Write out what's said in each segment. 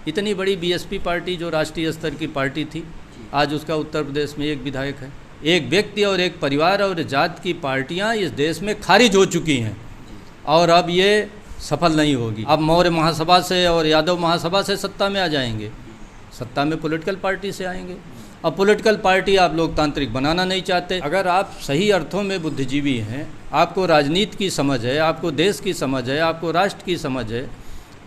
इतनी बड़ी BSP party जो राष्ट्रीय स्तर की पार्टी थी, आज उसका उत्तर प्रदेश में एक विधायक है। एक व्यक्ति और एक परिवार और जात की पार्टियां इस देश में खारिज हो चुकी हैं और अब ये सफल नहीं होगी। अब मौर्य महासभा से और यादव महासभा से सत्ता में आ जाएंगे, सत्ता में पॉलिटिकल पार्टी से आएंगे। अब पॉलिटिकल पार्टी आप लोकतांत्रिक बनाना नहीं चाहते। अगर आप सही अर्थों में बुद्धिजीवी हैं, आपको राजनीति की समझ है, आपको देश की समझ है, आपको राष्ट्र की समझ है,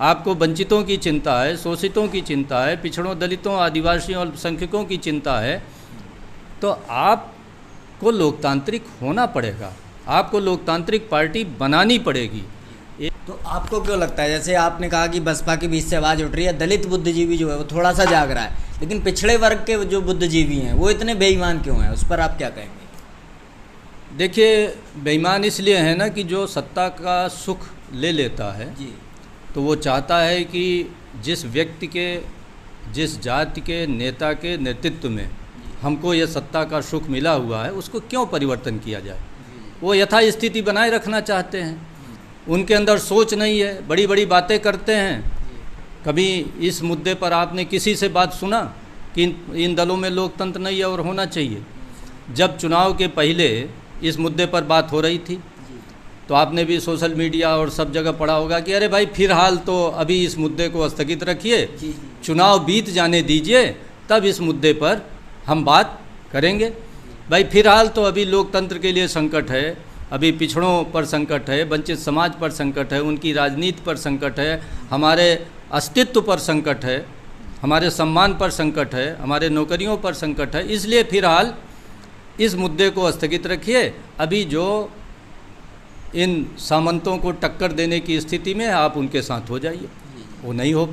आपको वंचितों की चिंता है, शोषितों की चिंता है, पिछड़ों, दलितों, आदिवासियों, अल्पसंख्यकों की चिंता है, तो आपको लोकतांत्रिक होना पड़ेगा, आपको लोकतांत्रिक पार्टी बनानी पड़ेगी। तो आपको क्यों लगता है, जैसे आपने कहा कि बसपा के बीच से आवाज़ उठ रही है, दलित बुद्धिजीवी जो है वो थोड़ा सा जाग रहा है, लेकिन पिछड़े वर्ग के जो बुद्धिजीवी हैं वो इतने बेईमान क्यों हैं, उस पर आप क्या कहेंगे? देखिए, बेईमान इसलिए है ना कि जो सत्ता का सुख ले लेता है जी, तो वो चाहता है कि जिस व्यक्ति के, जिस जाति के नेता के नेतृत्व में हमको ये सत्ता का सुख मिला हुआ है, उसको क्यों परिवर्तन किया जाए। वो यथास्थिति बनाए रखना चाहते हैं। उनके अंदर सोच नहीं है, बड़ी बड़ी बातें करते हैं। कभी इस मुद्दे पर आपने किसी से बात सुना कि इन दलों में लोकतंत्र नहीं है और होना चाहिए? जब चुनाव के पहले इस मुद्दे पर बात हो रही थी तो आपने भी सोशल मीडिया और सब जगह पढ़ा होगा कि अरे भाई फिलहाल तो अभी इस मुद्दे को स्थगित रखिए, चुनाव बीत जाने दीजिए, तब इस मुद्दे पर हम बात करेंगे। भाई फिलहाल तो अभी लोकतंत्र के लिए संकट है, अभी पिछड़ों पर संकट है, वंचित समाज पर संकट है, उनकी राजनीति पर संकट है, हमारे अस्तित्व पर संकट है, हमारे सम्मान पर संकट है, हमारे नौकरियों पर संकट है, इसलिए फिलहाल इस मुद्दे को स्थगित रखिए। अभी जो इन सामंतों को टक्कर देने की स्थिति में आप उनके साथ हो जाइए। वो नहीं हो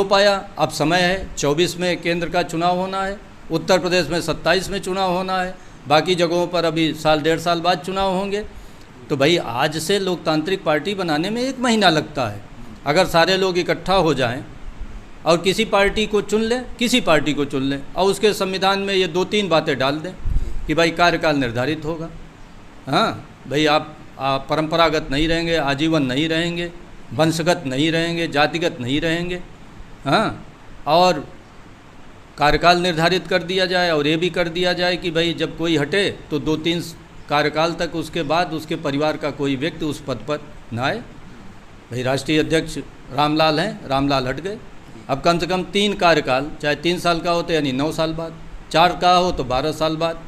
पाया। अब समय है, 24 में केंद्र का चुनाव होना है, उत्तर प्रदेश में 27 में चुनाव होना है, बाकी जगहों पर अभी साल डेढ़ साल बाद चुनाव होंगे। तो भाई आज से लोकतांत्रिक पार्टी बनाने में 1 महीना लगता है। अगर सारे लोग इकट्ठा हो जाएं और किसी पार्टी को चुन लें और उसके संविधान में ये 2-3 बातें डाल दें कि भाई कार्यकाल निर्धारित होगा, हाँ भाई आप परंपरागत नहीं रहेंगे, आजीवन नहीं रहेंगे, वंशगत नहीं रहेंगे, जातिगत नहीं रहेंगे, हाँ, और कार्यकाल निर्धारित कर दिया जाए और ये भी कर दिया जाए कि भाई जब कोई हटे तो 2-3 कार्यकाल तक उसके बाद उसके परिवार का कोई व्यक्ति उस पद पर न आए। भाई राष्ट्रीय अध्यक्ष रामलाल हैं, रामलाल हट गए, अब कम से कम 3 कार्यकाल, चाहे 3 साल का हो तो यानी 9 साल बाद, 4 का हो तो 12 साल बाद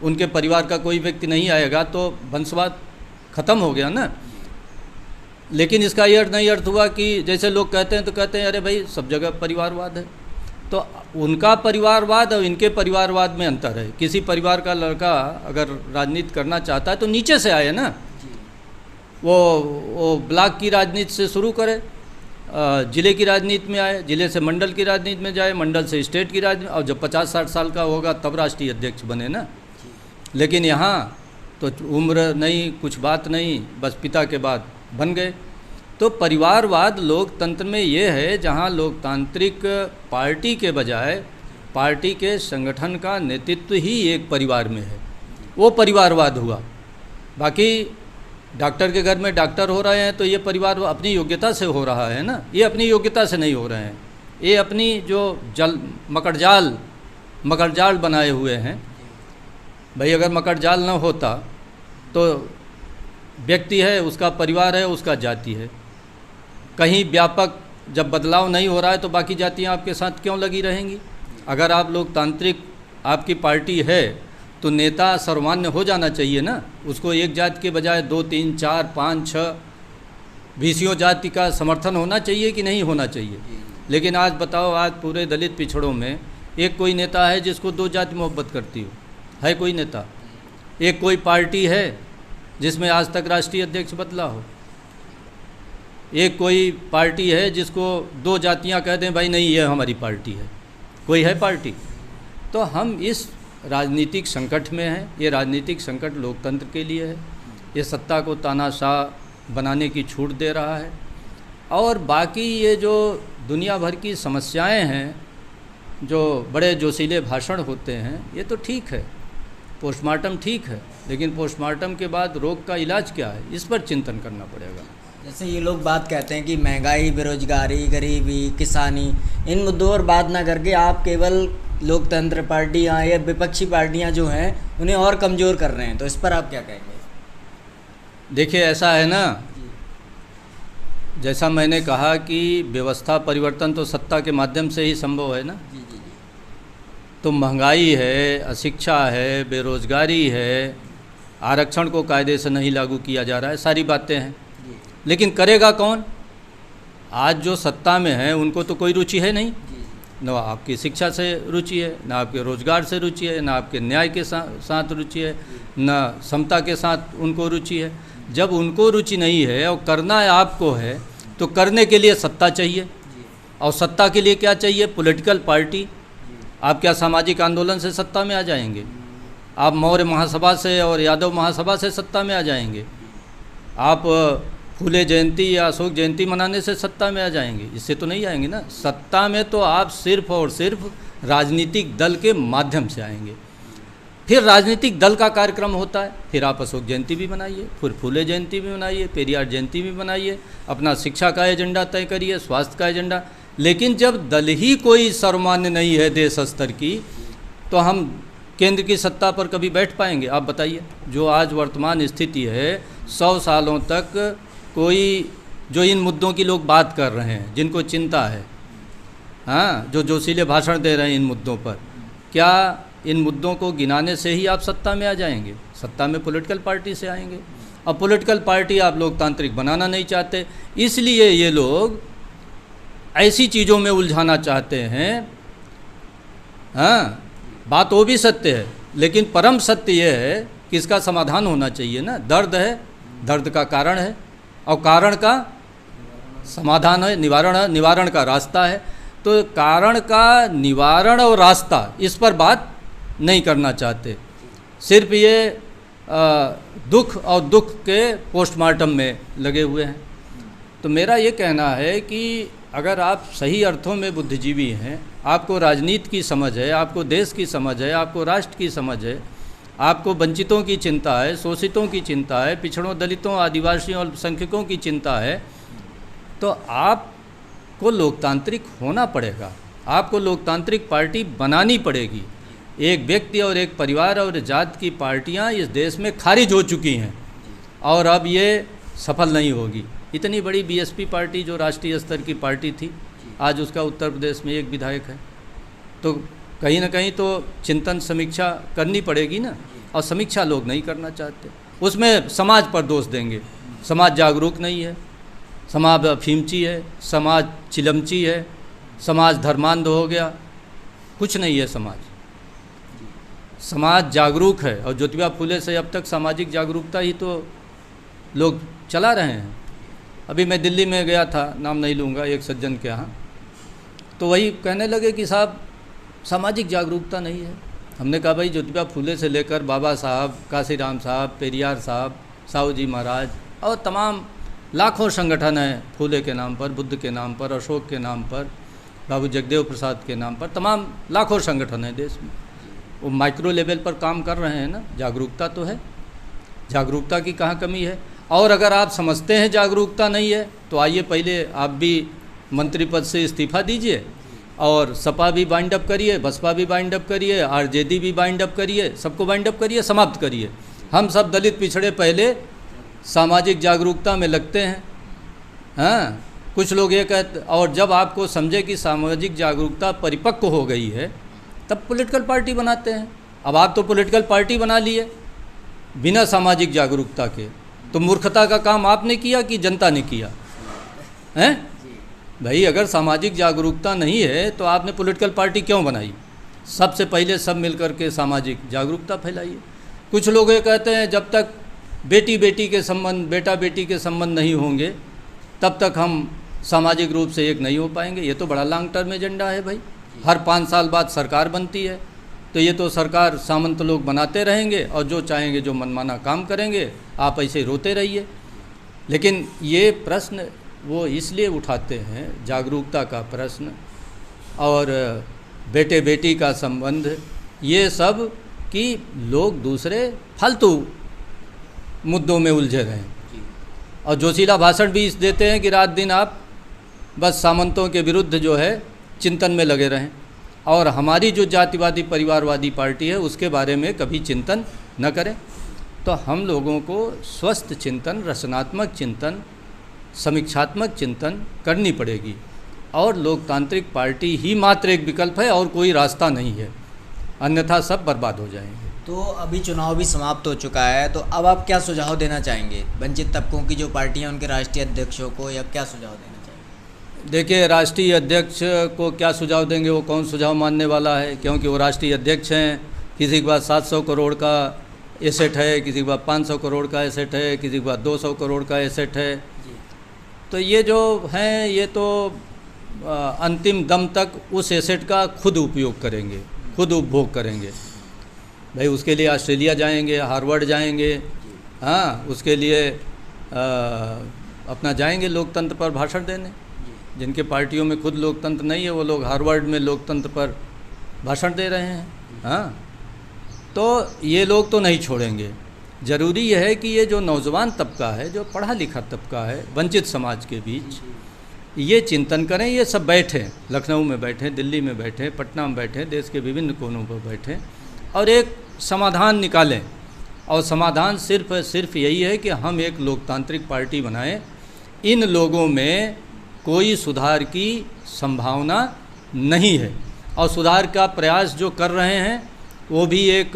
उनके परिवार का कोई व्यक्ति नहीं आएगा तो वंशवाद खत्म हो गया ना। लेकिन इसका ये अर्थ हुआ कि जैसे लोग कहते हैं तो कहते हैं अरे भाई सब जगह परिवारवाद है, तो उनका परिवारवाद और इनके परिवारवाद में अंतर है। किसी परिवार का लड़का अगर राजनीति करना चाहता है तो नीचे से आए ना, वो ब्लॉक की राजनीति से शुरू करे, ज़िले की राजनीति में आए, ज़िले से मंडल की राजनीति में जाए, मंडल से स्टेट की राजनीति, और जब 50-60 साल का होगा तब राष्ट्रीय अध्यक्ष बने ना। लेकिन यहाँ तो उम्र नहीं, कुछ बात नहीं, बस पिता के बाद बन गए। तो परिवारवाद लोकतंत्र में ये है जहाँ लोकतांत्रिक पार्टी के बजाय पार्टी के संगठन का नेतृत्व ही एक परिवार में है, वो परिवारवाद हुआ। बाकी डॉक्टर के घर में डॉक्टर हो रहे हैं तो ये परिवार अपनी योग्यता से हो रहा है ना, ये अपनी योग्यता से नहीं हो रहे हैं, ये अपनी जो मकड़जाल बनाए हुए हैं। भाई अगर मकड़जाल न होता तो व्यक्ति है, उसका परिवार है, उसका जाति है, कहीं व्यापक जब बदलाव नहीं हो रहा है तो बाकी जातियां आपके साथ क्यों लगी रहेंगी? अगर आप लोकतांत्रिक आपकी पार्टी है तो नेता सर्वमान्य हो जाना चाहिए ना, उसको एक जाति के बजाय 2, 3, 4, 5, 6 बीसियों जाति का समर्थन होना चाहिए कि नहीं होना चाहिए? लेकिन आज बताओ, आज पूरे दलित पिछड़ों में एक कोई नेता है जिसको 2 जाति मोहब्बत करती हो? है कोई नेता? एक कोई पार्टी है जिसमें आज तक राष्ट्रीय अध्यक्ष बदला हो? एक कोई पार्टी है जिसको 2 जातियां कह दें भाई नहीं ये हमारी पार्टी है? कोई है पार्टी? तो हम इस राजनीतिक संकट में हैं। ये राजनीतिक संकट लोकतंत्र के लिए है, ये सत्ता को तानाशाह बनाने की छूट दे रहा है। और बाकी ये जो दुनिया भर की समस्याएं हैं, जो बड़े जोशीले भाषण होते हैं, ये तो ठीक है, पोस्टमार्टम ठीक है, लेकिन पोस्टमार्टम के बाद रोग का इलाज क्या है, इस पर चिंतन करना पड़ेगा। जैसे ये लोग बात कहते हैं कि महंगाई, बेरोजगारी, गरीबी, किसानी, इन मुद्दों पर बात ना करके आप केवल लोकतंत्र पार्टियां या विपक्षी पार्टियां जो हैं उन्हें और कमज़ोर कर रहे हैं, तो इस पर आप क्या कहेंगे? देखिए ऐसा है ना, जी जैसा मैंने कहा कि व्यवस्था परिवर्तन तो सत्ता के माध्यम से ही संभव है ना। जी जी जी तो महंगाई है, अशिक्षा है, बेरोजगारी है, आरक्षण को कायदे से नहीं लागू किया जा रहा है, सारी बातें हैं। जी लेकिन करेगा कौन? आज जो सत्ता में है उनको तो कोई रुचि है नहीं, जी न आपकी शिक्षा से रुचि है, न आपके रोजगार से रुचि है, न आपके न्याय के साथ रुचि है, न समता के साथ उनको रुचि है। जब उनको रुचि नहीं है और करना है आपको है, तो करने के लिए सत्ता चाहिए। जी और सत्ता के लिए क्या चाहिए? Political party. जी आप क्या सामाजिक आंदोलन से सत्ता में आ जाएंगे? आप मौर्य महासभा से और यादव महासभा से सत्ता में आ जाएंगे? आप फूले जयंती या अशोक जयंती मनाने से सत्ता में आ जाएंगे? इससे तो नहीं आएंगे ना। सत्ता में तो आप सिर्फ और सिर्फ राजनीतिक दल के माध्यम से आएंगे। फिर राजनीतिक दल का कार्यक्रम होता है, फिर आप अशोक जयंती भी मनाइए, फिर फूले जयंती भी मनाइए, पेरियार जयंती भी मनाइए, अपना शिक्षा का एजेंडा तय करिए, स्वास्थ्य का एजेंडा। लेकिन जब दल ही कोई सर्वमान्य नहीं है देश स्तर की, तो हम केंद्र की सत्ता पर कभी बैठ पाएंगे? आप बताइए। जो आज वर्तमान स्थिति है, 100 सालों तक कोई, जो इन मुद्दों की लोग बात कर रहे हैं, जिनको चिंता है, हाँ, जो जोशीले भाषण दे रहे हैं इन मुद्दों पर, क्या इन मुद्दों को गिनाने से ही आप सत्ता में आ जाएंगे? सत्ता में पॉलिटिकल पार्टी से आएंगे। अब पॉलिटिकल पार्टी आप लोकतांत्रिक बनाना नहीं चाहते, इसलिए ये लोग ऐसी चीज़ों में उलझाना चाहते हैं। हाँ, बात वो भी सत्य है, लेकिन परम सत्य ये है कि इसका समाधान होना चाहिए ना। दर्द है, दर्द का कारण है, और कारण का समाधान है, निवारण है, निवारण का रास्ता है। तो कारण का निवारण और रास्ता, इस पर बात नहीं करना चाहते। सिर्फ ये दुख और दुख के पोस्टमार्टम में लगे हुए हैं। तो मेरा ये कहना है कि अगर आप सही अर्थों में बुद्धिजीवी हैं, आपको राजनीति की समझ है, आपको देश की समझ है, आपको राष्ट्र की समझ है, आपको वंचितों की चिंता है, शोषितों की चिंता है, पिछड़ों, दलितों, आदिवासियों, अल्पसंख्यकों की चिंता है, तो आपको लोकतांत्रिक होना पड़ेगा। आपको लोकतांत्रिक पार्टी बनानी पड़ेगी। एक व्यक्ति और एक परिवार और जात की पार्टियां इस देश में खारिज हो चुकी हैं और अब ये सफल नहीं होगी। इतनी बड़ी बीएसपी पार्टी जो राष्ट्रीय स्तर की पार्टी थी, आज उसका उत्तर प्रदेश में एक विधायक है। तो कहीं ना कहीं तो चिंतन समीक्षा करनी पड़ेगी ना, और समीक्षा लोग नहीं करना चाहते। उसमें समाज पर दोष देंगे, समाज जागरूक नहीं है, समाज अफीमची है, समाज चिलमची है, समाज धर्मांध हो गया। कुछ नहीं है समाज। समाज जागरूक है, और ज्योतिबा फुले से अब तक सामाजिक जागरूकता ही तो लोग चला रहे हैं। अभी मैं दिल्ली में गया था, नाम नहीं लूँगा, एक सज्जन के यहाँ, तो वही कहने लगे कि साहब सामाजिक जागरूकता नहीं है। हमने कहा भाई ज्योतिबा फुले से लेकर बाबा साहब, काशीराम साहब, पेरियार साहब, साहू जी महाराज और तमाम लाखों संगठन हैं, फुले के नाम पर, बुद्ध के नाम पर, अशोक के नाम पर, बाबू जगदेव प्रसाद के नाम पर, तमाम लाखों संगठन हैं देश में। वो माइक्रो लेवल पर काम कर रहे हैं ना। जागरूकता तो है, जागरूकता की कहाँ कमी है? और अगर आप समझते हैं जागरूकता नहीं है, तो आइए पहले आप भी मंत्री पद से इस्तीफा दीजिए और सपा भी बाइंड अप करिए, बसपा भी बाइंड अप करिए, आरजेडी भी बाइंड अप करिए, सबको बाइंड अप करिए, समाप्त करिए। हम सब दलित पिछड़े पहले सामाजिक जागरूकता में लगते हैं। हाँ, कुछ लोग ये कहते, और जब आपको समझे कि सामाजिक जागरूकता परिपक्व हो गई है, तब पॉलिटिकल पार्टी बनाते हैं। अब आप तो पॉलिटिकल पार्टी बना लिए बिना सामाजिक जागरूकता के, तो मूर्खता का काम आपने किया कि जनता ने किया? हैं भाई, अगर सामाजिक जागरूकता नहीं है तो आपने पॉलिटिकल पार्टी क्यों बनाई? सबसे पहले सब मिलकर के सामाजिक जागरूकता फैलाइए। कुछ लोग ये कहते हैं जब तक बेटी बेटी के संबंध, बेटा बेटी के संबंध नहीं होंगे, तब तक हम सामाजिक रूप से एक नहीं हो पाएंगे। ये तो बड़ा लॉन्ग टर्म एजेंडा है भाई। हर 5 साल बाद सरकार बनती है, तो ये तो सरकार सामंत लोग बनाते रहेंगे और जो चाहेंगे जो मनमाना काम करेंगे, आप ऐसे रोते रहिए। लेकिन ये प्रश्न वो इसलिए उठाते हैं, जागरूकता का प्रश्न और बेटे बेटी का संबंध, ये सब कि लोग दूसरे फालतू मुद्दों में उलझे रहें और जोशीला भाषण भी इस देते हैं कि रात दिन आप बस सामंतों के विरुद्ध जो है चिंतन में लगे रहें, और हमारी जो जातिवादी परिवारवादी पार्टी है उसके बारे में कभी चिंतन न करें। तो हम लोगों को स्वस्थ चिंतन, रचनात्मक चिंतन, समीक्षात्मक चिंतन करनी पड़ेगी, और लोकतांत्रिक पार्टी ही मात्र एक विकल्प है और कोई रास्ता नहीं है, अन्यथा सब बर्बाद हो जाएंगे। तो अभी चुनाव भी समाप्त हो चुका है, तो अब आप क्या सुझाव देना चाहेंगे वंचित तबकों की जो पार्टियां, उनके राष्ट्रीय अध्यक्षों को, या क्या सुझाव देना चाहेंगे? देखिए, राष्ट्रीय अध्यक्ष को क्या सुझाव देंगे, वो कौन सुझाव मानने वाला है, क्योंकि वो राष्ट्रीय अध्यक्ष हैं। किसी के पास 700 करोड़ का एसेट है, किसी के पास 500 करोड़ का एसेट है, किसी के पास 200 करोड़ का एसेट है। तो ये जो हैं ये तो अंतिम दम तक उस एसेट का खुद उपयोग करेंगे, खुद उपभोग करेंगे। भाई उसके लिए ऑस्ट्रेलिया जाएंगे, हार्वर्ड जाएंगे, हाँ, उसके लिए अपना जाएंगे लोकतंत्र पर भाषण देने। जिनके पार्टियों में खुद लोकतंत्र नहीं है वो लोग हार्वर्ड में लोकतंत्र पर भाषण दे रहे हैं, हाँ। तो ये लोग तो नहीं छोड़ेंगे। ज़रूरी यह है कि ये जो नौजवान तबका है, जो पढ़ा लिखा तबका है वंचित समाज के बीच, ये चिंतन करें, ये सब बैठें, लखनऊ में बैठें, दिल्ली में बैठें, पटना में बैठें, देश के विभिन्न कोनों पर बैठें और एक समाधान निकालें। और समाधान सिर्फ यही है कि हम एक लोकतांत्रिक पार्टी बनाएं। इन लोगों में कोई सुधार की संभावना नहीं है, और सुधार का प्रयास जो कर रहे हैं वो भी एक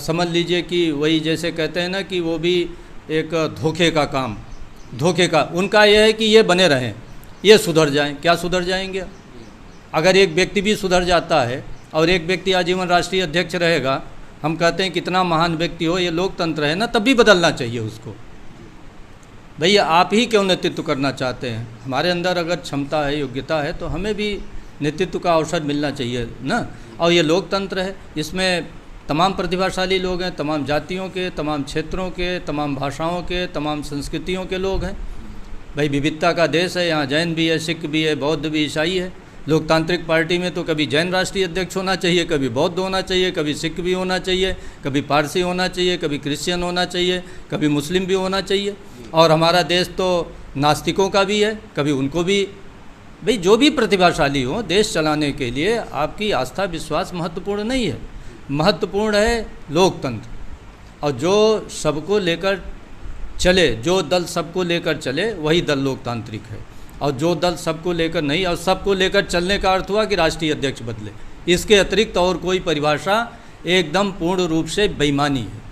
समझ लीजिए कि वही जैसे कहते हैं ना कि वो भी एक धोखे का काम, धोखे का उनका यह है कि ये बने रहें, ये सुधर जाएं। क्या सुधर जाएंगे? अगर एक व्यक्ति भी सुधर जाता है और एक व्यक्ति आजीवन राष्ट्रीय अध्यक्ष रहेगा, हम कहते हैं कितना महान व्यक्ति हो, ये लोकतंत्र है ना, तब भी बदलना चाहिए उसको। भैया आप ही क्यों नेतृत्व करना चाहते हैं? हमारे अंदर अगर क्षमता है, योग्यता है, तो हमें भी नेतृत्व का अवसर मिलना चाहिए ना। और ये लोकतंत्र है, इसमें तमाम प्रतिभाशाली लोग हैं, तमाम जातियों के, तमाम क्षेत्रों के, तमाम भाषाओं के, तमाम संस्कृतियों के लोग हैं। भाई विविधता का देश है, यहाँ जैन भी है, सिख भी है, बौद्ध भी, ईसाई है। लोकतांत्रिक पार्टी में तो कभी जैन राष्ट्रीय अध्यक्ष होना चाहिए, कभी बौद्ध होना चाहिए, कभी सिख भी होना चाहिए, कभी पारसी होना चाहिए, कभी क्रिश्चियन होना चाहिए, कभी मुस्लिम भी होना चाहिए। और हमारा देश तो नास्तिकों का भी है, कभी उनको भी। भाई जो भी प्रतिभाशाली हो, देश चलाने के लिए आपकी आस्था विश्वास महत्वपूर्ण नहीं है, महत्वपूर्ण है लोकतंत्र। और जो सबको लेकर चले, जो दल सबको लेकर चले, वही दल लोकतांत्रिक है। और जो दल सबको लेकर नहीं, और सबको लेकर चलने का अर्थ हुआ कि राष्ट्रीय अध्यक्ष बदले। इसके अतिरिक्त और कोई परिभाषा एकदम पूर्ण रूप से बेईमानी है।